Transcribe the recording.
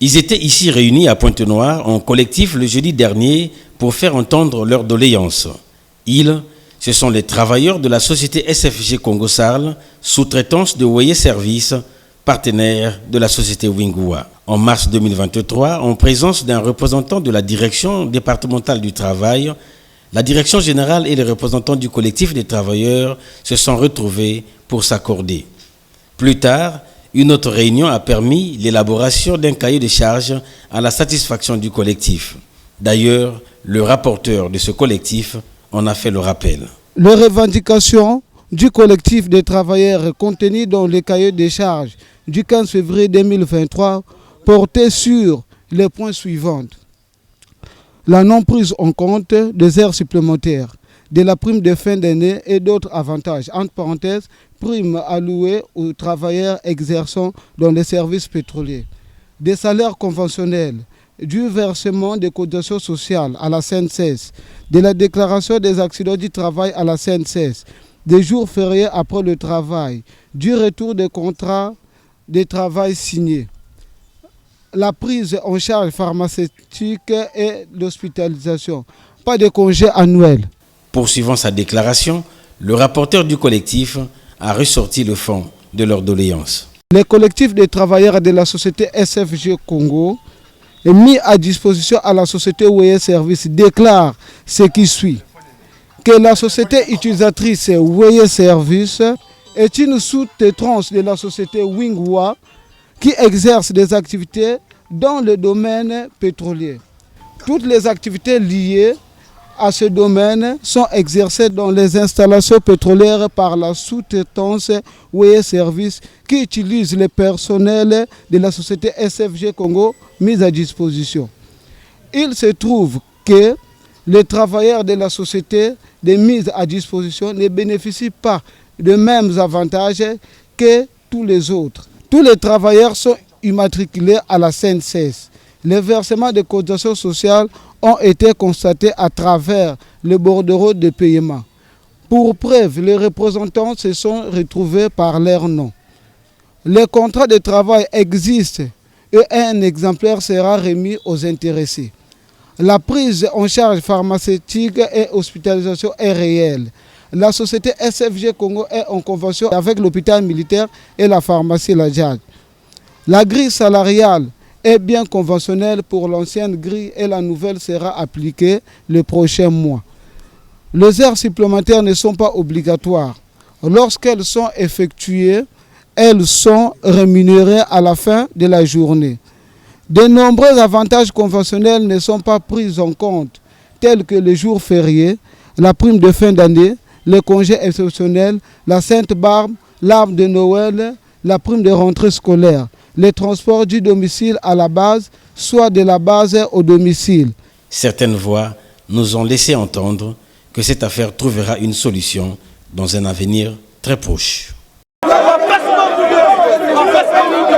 Ils étaient ici réunis à Pointe-Noire en collectif le jeudi dernier pour faire entendre leurs doléances. Ils, ce sont les travailleurs de la société SFG Congo-Sarl, sous-traitance de Woye Service, partenaire de la société Wingua. En mars 2023, en présence d'un représentant de la direction départementale du travail, la direction générale et les représentants du collectif des travailleurs se sont retrouvés pour s'accorder. Plus tard, une autre réunion a permis l'élaboration d'un cahier de charges à la satisfaction du collectif. D'ailleurs, le rapporteur de ce collectif en a fait le rappel. Les revendications du collectif des travailleurs contenues dans le cahier de charges du 15 février 2023 portaient sur les points suivants. La non-prise en compte des heures supplémentaires, de la prime de fin d'année et d'autres avantages, entre parenthèses, primes allouées aux travailleurs exerçant dans les services pétroliers, des salaires conventionnels, du versement des cotisations sociales à la CNCS, de la déclaration des accidents du travail à la CNCS, des jours fériés après le travail, du retour des contrats de travail signés, la prise en charge pharmaceutique et l'hospitalisation, pas de congés annuels. Poursuivant sa déclaration, le rapporteur du collectif a ressorti le fond de leurs doléances. Le collectif des travailleurs de la société SFG Congo est mis à disposition à la société Woye Service déclare ce qui suit. Que la société utilisatrice Woye Service est une sous-traitance de la société Wingua qui exerce des activités dans le domaine pétrolier. Toutes les activités liées à ce domaine sont exercées dans les installations pétrolières par la sous-traitance Woye Service qui utilise le personnel de la société SFG Congo mis à disposition. Il se trouve que les travailleurs de la société de mise à disposition ne bénéficient pas des mêmes avantages que tous les autres. Tous les travailleurs sont immatriculés à la CNCS. Les versements de cotisations sociales ont été constatés à travers le bordereau de paiement. Pour preuve, les représentants se sont retrouvés par leur nom. Les contrats de travail existent et un exemplaire sera remis aux intéressés. La prise en charge pharmaceutique et hospitalisation est réelle. La société SFG Congo est en convention avec l'hôpital militaire et la pharmacie La Jade. La grille salariale est bien conventionnelle pour l'ancienne grille et la nouvelle sera appliquée le prochain mois. Les heures supplémentaires ne sont pas obligatoires. Lorsqu'elles sont effectuées, elles sont rémunérées à la fin de la journée. De nombreux avantages conventionnels ne sont pas pris en compte, tels que les jours fériés, la prime de fin d'année, les congés exceptionnels, la Sainte Barbe, l'arbre de Noël, la prime de rentrée scolaire, les transports du domicile à la base, soit de la base au domicile. Certaines voix nous ont laissé entendre que cette affaire trouvera une solution dans un avenir très proche.